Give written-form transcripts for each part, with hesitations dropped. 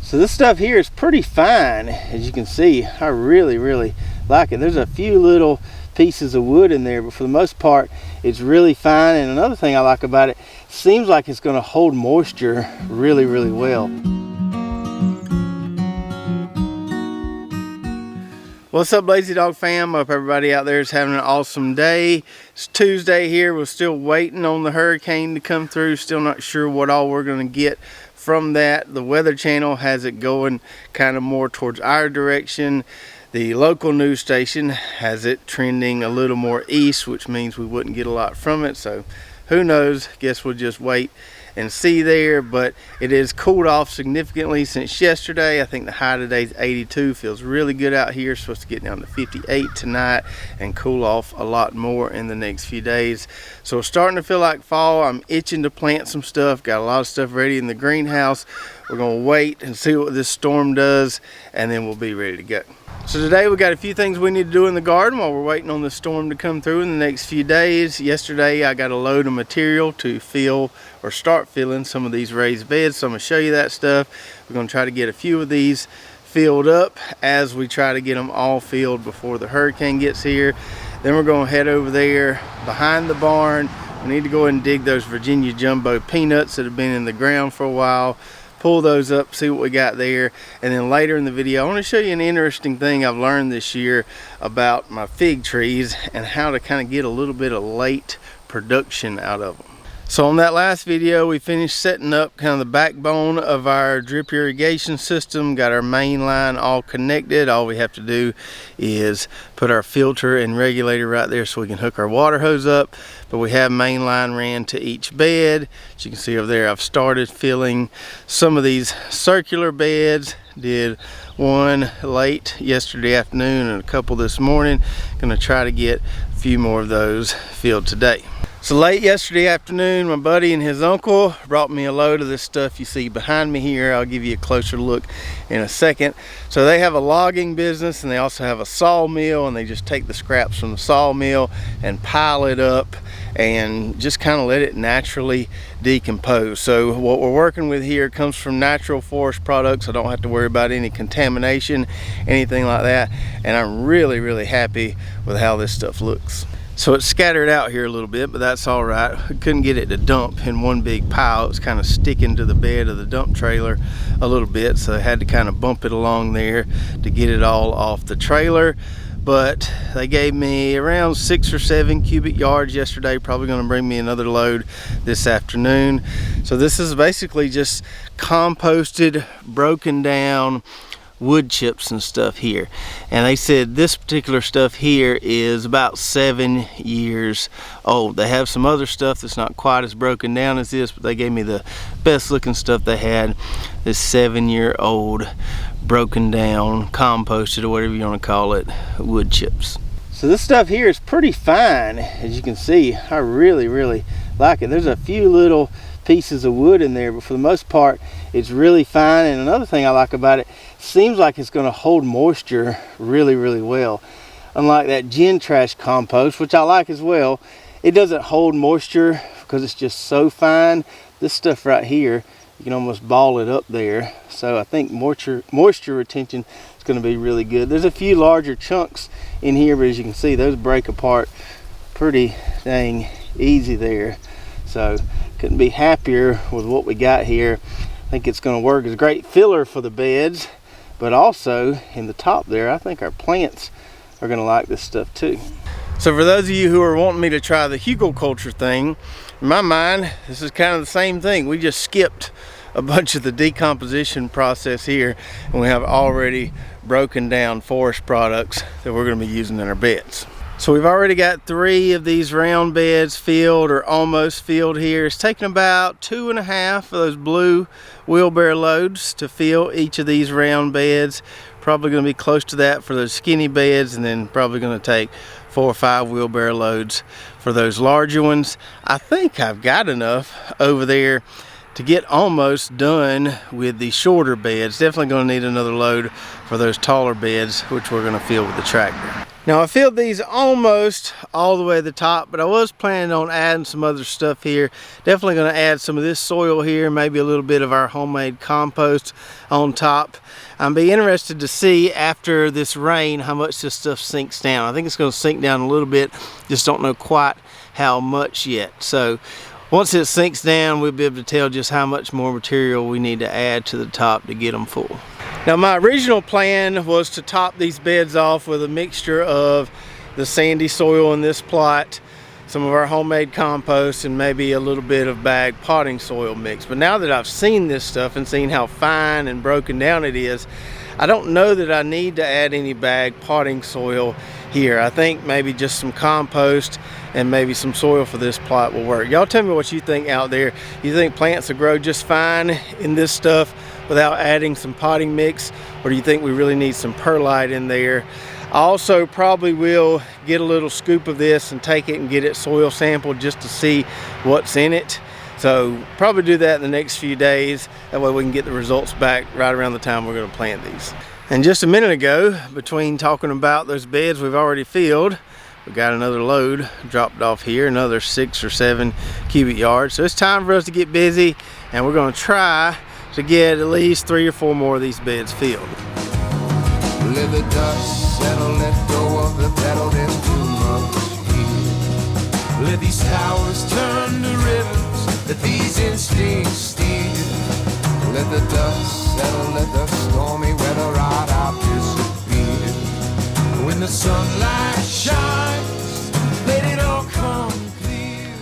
So this stuff here is pretty fine, as you can see. I really like it. There's a few little pieces of wood in there, but for the most part it's really fine. And another thing I like about it, seems like it's going to hold moisture really well. What's up, Lazy Dog fam? Hope everybody out there is having an awesome day. It's Tuesday here. We're still waiting on the hurricane to come through. Still not sure what all we're going to get from that. The Weather Channel has it going kind of more towards our direction. The local news station has it trending a little more east, which means we wouldn't get a lot from it. So who knows? Guess we'll just wait and see there. But it is cooled off significantly since yesterday. I think the high today is 82. Feels really good out here. Supposed to get down to 58 tonight and cool off a lot more in the next few days. So it's starting to feel like fall. I'm itching to plant some stuff. Got a lot of stuff ready in the greenhouse. We're gonna wait and see what this storm does, and then we'll be ready to go. So today we got a few things we need to do in the garden while we're waiting on the storm to come through in the next few days. Yesterday I got a load of material to fill or start filling some of these raised beds, so I'm gonna show you that stuff. We're gonna try to get a few of these filled up as we try to get them all filled before the hurricane gets here. Then we're gonna head over there behind the barn. We need to go ahead and dig those Virginia jumbo peanuts that have been in the ground for a while. Pull those up, see what we got there. And then later in the video I want to show you an interesting thing I've learned this year about my fig trees and how to kind of get a little bit of late production out of them. So on that last video we finished setting up kind of the backbone of our drip irrigation system. Got our main line all connected. All we have to do is put our filter and regulator right there so we can hook our water hose up. But we have main line ran to each bed. As you can see over there, I've started filling some of these circular beds. Did one late yesterday afternoon and a couple this morning. Gonna try to get a few more of those filled today. So late yesterday afternoon, my buddy and his uncle brought me a load of this stuff you see behind me here. I'll give you a closer look in a second. So they have a logging business and they also have a sawmill, and they just take the scraps from the sawmill and pile it up and just kind of let it naturally decompose. So what we're working with here comes from natural forest products. I don't have to worry about any contamination, anything like that. And I'm really happy with how this stuff looks. So it's scattered out here a little bit, but that's all right. We couldn't get it to dump in one big pile. It was kind of sticking to the bed of the dump trailer a little bit, so I had to kind of bump it along there to get it all off the trailer. But they gave me around 6 or 7 cubic yards yesterday. Probably going to bring me another load this afternoon. So this is basically just composted, broken down wood chips and stuff here. And they said this particular stuff here is about 7 years old. They have some other stuff that's not quite as broken down as this, but they gave me the best looking stuff they had. This 7-year-old broken down, composted, or whatever you want to call it, wood chips. So this stuff here is pretty fine, as you can see. I really like it. There's a few little pieces of wood in there, but for the most part it's really fine. And another thing I like about it, seems like it's going to hold moisture really well. Unlike that gin trash compost, which I like as well, it doesn't hold moisture because it's just so fine. This stuff right here, you can almost ball it up there. So I think moisture retention is going to be really good. There's a few larger chunks in here, but as you can see, those break apart pretty dang easy there. So couldn't be happier with what we got here. I think it's going to work as a great filler for the beds, but also in the top there, I think our plants are going to like this stuff too. So for those of you who are wanting me to try the Hugelkultur thing, in my mind, this is kind of the same thing. We just skipped a bunch of the decomposition process here, and we have already broken down forest products that we're going to be using in our beds. So we've already got 3 of these round beds filled or almost filled here. It's taken about 2.5 of those blue wheelbarrow loads to fill each of these round beds. Probably going to be close to that for those skinny beds, and then probably going to take 4 or 5 wheelbarrow loads for those larger ones. I think I've got enough over there to get almost done with the shorter beds. Definitely going to need another load for those taller beds, which we're going to fill with the tractor. Now I filled these almost all the way to the top, but I was planning on adding some other stuff here. Definitely going to add some of this soil here, maybe a little bit of our homemade compost on top. I'll be interested to see after this rain how much this stuff sinks down. I think it's going to sink down a little bit, just don't know quite how much yet. So once it sinks down, we'll be able to tell just how much more material we need to add to the top to get them full. Now my original plan was to top these beds off with a mixture of the sandy soil in this plot, some of our homemade compost, and maybe a little bit of bag potting soil mix. But now that I've seen this stuff and seen how fine and broken down it is, I don't know that I need to add any bag potting soil here. I think maybe just some compost and maybe some soil for this plot will work. Y'all tell me what you think out there. You think plants will grow just fine in this stuff without adding some potting mix, or do you think we really need some perlite in there? I also probably will get a little scoop of this and take it and get it soil sampled just to see what's in it. So probably do that in the next few days. That way we can get the results back right around the time we're going to plant these. And just a minute ago, between talking about those beds we've already filled, we got another load dropped off here, another 6 or 7 cubic yards. So it's time for us to get busy, and we're going to try to get at least 3 or 4 more of these beds filled. Let the dust settle, let go of the pedal, there's too much here. Let these towers turn to rivers, let these instincts steer. Let the dust settle, let the stormy weather right out disappear. When the sunlight shines, let it all come clear.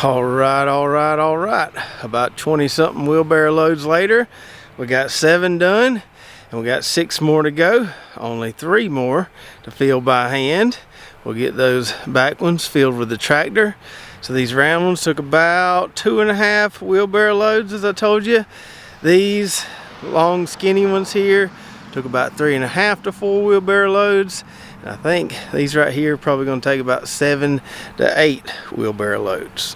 All right. About 20-something wheelbarrow loads later, we got 7 done, and we got 6 more to go. Only 3 more to fill by hand. We'll get those back ones filled with the tractor. So these round ones took about 2.5 wheelbarrow loads, as I told you. These long skinny ones here took about 3.5 to 4 wheelbarrow loads. And I think these right here are probably going to take about 7 to 8 wheelbarrow loads.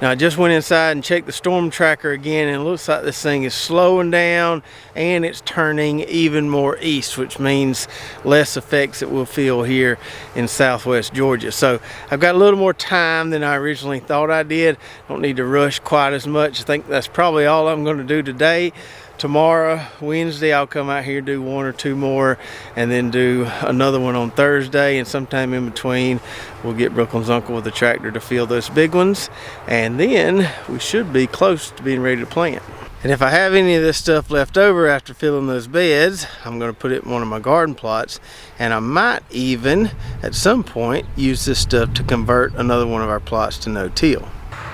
Now I just went inside and checked the storm tracker again, and it looks like this thing is slowing down and it's turning even more east, which means less effects that we'll feel here in southwest Georgia. So I've got a little more time than I originally thought I did. Don't need to rush quite as much. I think that's probably all I'm going to do today. Tomorrow, Wednesday, I'll come out here, do 1 or 2 more, and then do another one on Thursday, and sometime in between we'll get Brooklyn's uncle with the tractor to fill those big ones, and then we should be close to being ready to plant. And if I have any of this stuff left over after filling those beds, I'm going to put it in one of my garden plots, and I might even at some point use this stuff to convert another one of our plots to no-till.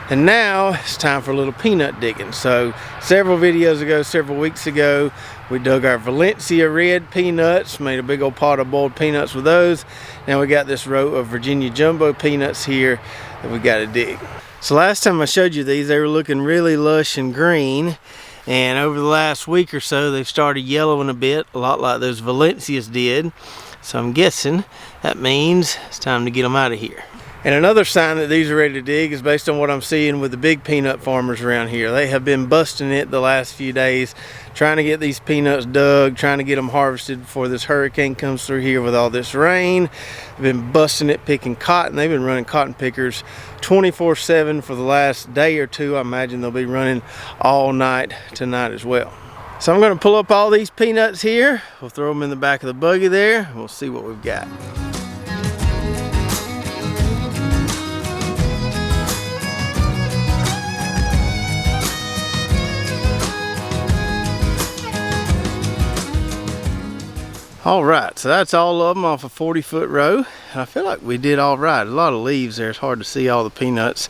And now it's time for a little peanut digging. So several videos ago, several weeks ago, we dug our Valencia red peanuts, made a big old pot of boiled peanuts with those. Now we got this row of Virginia jumbo peanuts here that we got to dig. So last time I showed you these, they were looking really lush and green. And over the last week or so, they've started yellowing a bit, a lot like those Valencias did. So I'm guessing that means it's time to get them out of here. And another sign that these are ready to dig is based on what I'm seeing with the big peanut farmers around here. They have been busting it the last few days, trying to get these peanuts dug, trying to get them harvested before this hurricane comes through here with all this rain. They've been busting it, picking cotton. They've been running cotton pickers 24/7 for the last day or 2. I imagine they'll be running all night tonight as well. So I'm going to pull up all these peanuts here. We'll throw them in the back of the buggy there, and we'll see what we've got. All right, so that's all of them off a 40-foot row. And I feel like we did all right. A lot of leaves there. It's hard to see all the peanuts,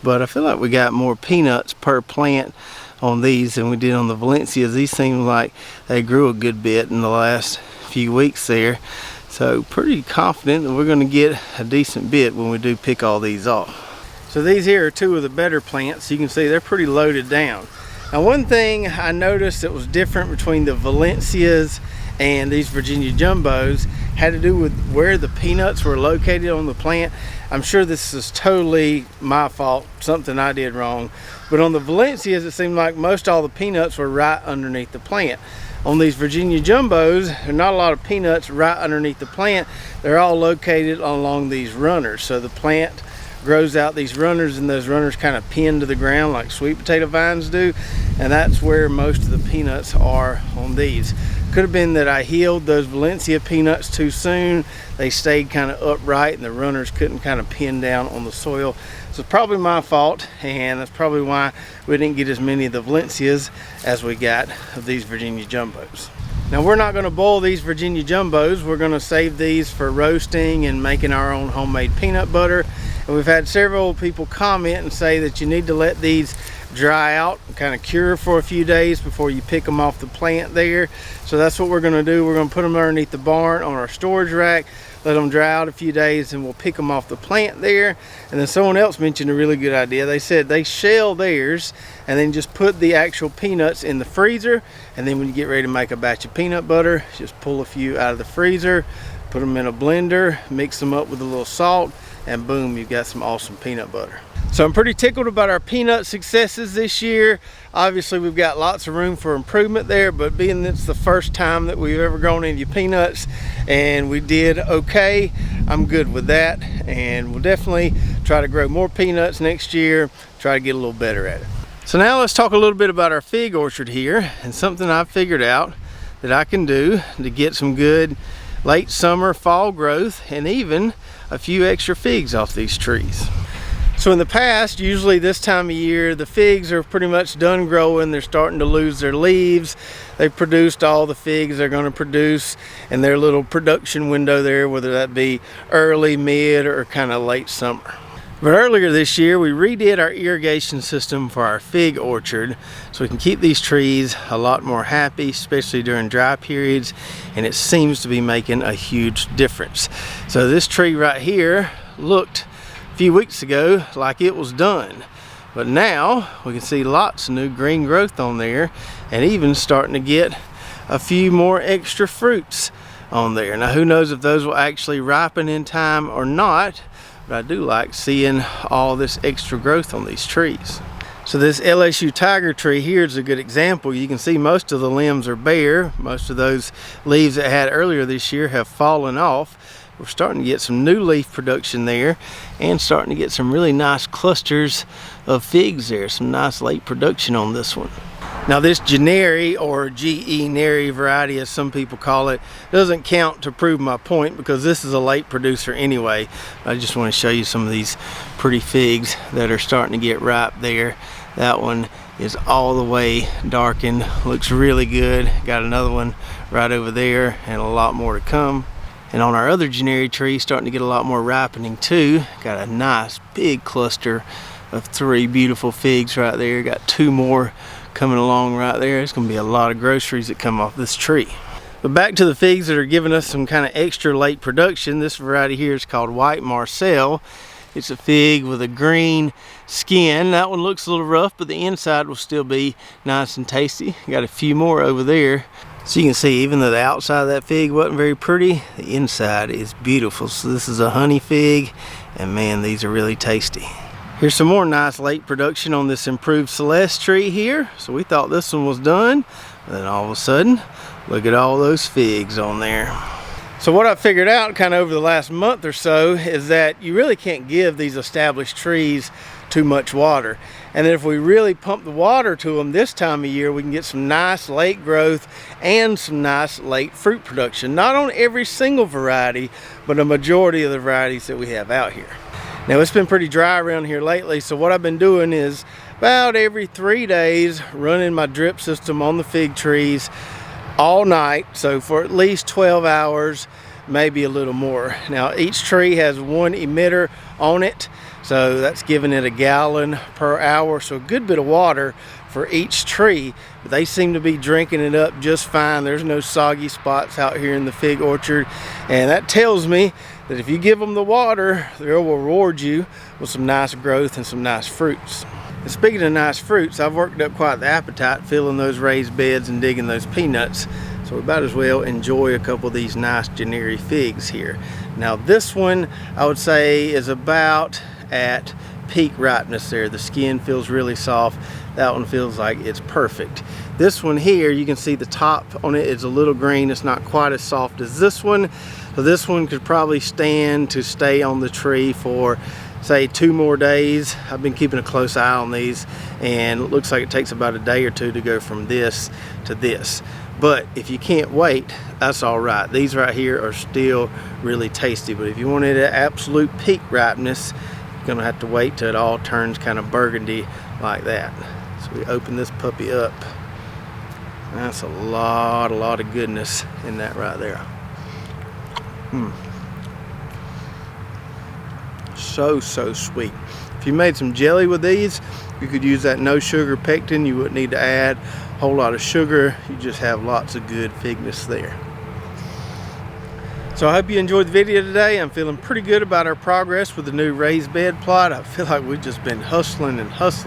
but I feel like we got more peanuts per plant on these than we did on the Valencias. These seem like they grew a good bit in the last few weeks there. So pretty confident that we're going to get a decent bit when we do pick all these off. So these here are 2 of the better plants. You can see they're pretty loaded down. Now one thing I noticed that was different between the Valencias and these Virginia jumbos had to do with where the peanuts were located on the plant. I'm sure this is totally my fault, something I did wrong. But on the Valencias, it seemed like most all the peanuts were right underneath the plant. on these Virginia jumbos, there are not a lot of peanuts right underneath the plant. They're all located along these runners. So the plant grows out these runners, and those runners kind of pin to the ground like sweet potato vines do, and that's where most of the peanuts are on these. Could have been that I healed those Valencia peanuts too soon. They stayed kind of upright and the runners couldn't kind of pin down on the soil. So it's probably my fault, and that's probably why we didn't get as many of the Valencias as we got of these Virginia jumbos. Now we're not going to boil these Virginia jumbos. We're going to save these for roasting and making our own homemade peanut butter. And we've had several people comment and say that you need to let these dry out and kind of cure for a few days before you pick them off the plant there. So that's what we're going to do. We're going to put them underneath the barn on our storage rack, let them dry out a few days, and we'll pick them off the plant there. And then someone else mentioned a really good idea. They said they shell theirs and then just put the actual peanuts in the freezer, and then when you get ready to make a batch of peanut butter, just pull a few out of the freezer, put them in a blender, mix them up with a little salt, and boom, you've got some awesome peanut butter. So I'm pretty tickled about our peanut successes this year. Obviously we've got lots of room for improvement there, but being it's the first time that we've ever grown any peanuts and we did okay, I'm good with that, and we'll definitely try to grow more peanuts next year, try to get a little better at it. So now let's talk a little bit about our fig orchard here, and something I've figured out that I can do to get some good late summer, fall growth, and even a few extra figs off these trees. So in the past, usually this time of year, the figs are pretty much done growing. They're starting to lose their leaves. They've produced all the figs they're going to produce in their little production window there, whether that be early, mid, or kind of late summer. But earlier this year, we redid our irrigation system for our fig orchard so we can keep these trees a lot more happy, especially during dry periods, and it seems to be making a huge difference. So this tree right here looked a few weeks ago like it was done, but now we can see lots of new green growth on there, and even starting to get a few more extra fruits on there. Now who knows if those will actually ripen in time or not, but I do like seeing all this extra growth on these trees. So this LSU tiger tree here is a good example. You can see most of the limbs are bare. Most of those leaves that I had earlier this year have fallen off. We're starting to get some new leaf production there, and starting to get some really nice clusters of figs there. Some nice late production on this one. Now this Generi, or GE Neri variety as some people call it, doesn't count to prove my point because this is a late producer anyway. I just want to show you some of these pretty figs that are starting to get ripe there. That one is all the way darkened, looks really good. Got another one right over there and a lot more to come. And on our other Generi tree, starting to get a lot more ripening too. Got a nice big cluster of 3 beautiful figs right there. Got 2 more coming along right there. It's going to be a lot of groceries that come off this tree. But back to the figs that are giving us some kind of extra late production. This variety here is called White Marcel. It's a fig with a green skin. That one looks a little rough, but the inside will still be nice and tasty. Got a few more over there. So you can see, even though the outside of that fig wasn't very pretty, the inside is beautiful. So this is a honey fig, and man, these are really tasty. Here's some more nice late production on this improved Celeste tree here. So we thought this one was done, and then all of a sudden, look at all those figs on there. So what I figured out kind of over the last month or so is that you really can't give these established trees too much water. And then if we really pump the water to them this time of year, we can get some nice late growth and some nice late fruit production. Not on every single variety, but a majority of the varieties that we have out here. Now it's been pretty dry around here lately, so what I've been doing is about every 3 days running my drip system on the fig trees all night, so for at least 12 hours, maybe a little more. Now each tree has 1 emitter on it, so that's giving it 1 gallon per hour, so a good bit of water for each tree. But they seem to be drinking it up just fine. There's no soggy spots out here in the fig orchard, and that tells me that if you give them the water, they'll reward you with some nice growth and some nice fruits. And speaking of nice fruits, I've worked up quite the appetite filling those raised beds and digging those peanuts, so we might as well enjoy a couple of these nice Generi figs here. Now this one I would say is about at peak ripeness there. The skin feels really soft. that one feels like it's perfect. This one here, you can see the top on it is a little green. It's not quite as soft as this one. So this one could probably stand to stay on the tree for say 2 more days. I've been keeping a close eye on these, and it looks like it takes about a day or 2 to go from this to this. But if you can't wait, that's all right. These right here are still really tasty, but if you wanted an absolute peak ripeness, you're gonna have to wait till it all turns kind of burgundy like that. So we open this puppy up. That's a lot of goodness in that right there. So sweet. If you made some jelly with these, you could use that no sugar pectin. You wouldn't need to add a whole lot of sugar. You just have lots of good figness there. So I hope you enjoyed the video today. I'm feeling pretty good about our progress with the new raised bed plot. I feel like we've just been hustling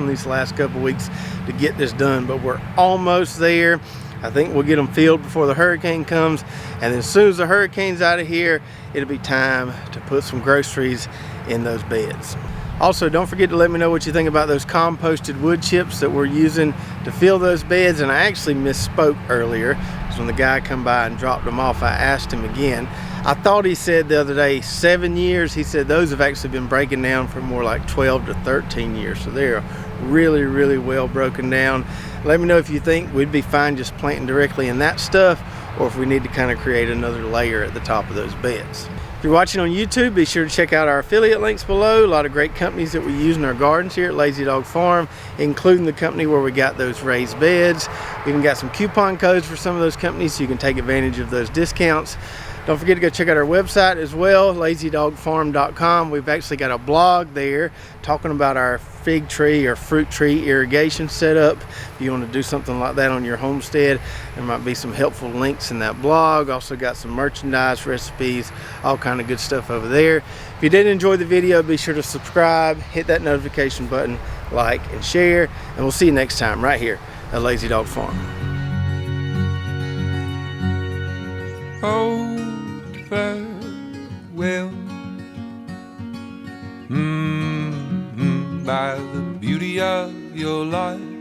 these last couple weeks to get this done, but we're almost there. I think we'll get them filled before the hurricane comes, and then as soon as the hurricane's out of here, it'll be time to put some groceries in those beds. Also, don't forget to let me know what you think about those composted wood chips that we're using to fill those beds. And I actually misspoke earlier, because when the guy come by and dropped them off, I asked him again. I thought he said the other day 7 years. He said those have actually been breaking down for more like 12 to 13 years. So they're really well broken down. Let me know if you think we'd be fine just planting directly in that stuff, or if we need to kind of create another layer at the top of those beds. If you're watching on YouTube, be sure to check out our affiliate links below. A lot of great companies that we use in our gardens here at Lazy Dog Farm, including the company where we got those raised beds. We even got some coupon codes for some of those companies, so you can take advantage of those discounts. Don't forget to go check out our website as well, lazydogfarm.com. We've actually got a blog there talking about our fig tree or fruit tree irrigation setup. If you want to do something like that on your homestead, there might be some helpful links in that blog. Also got some merchandise, recipes, all kind of good stuff over there. If you did enjoy the video, be sure to subscribe, hit that notification button, like and share, and we'll see you next time right here at Lazy Dog Farm. Oh, farewell, by the beauty of your life.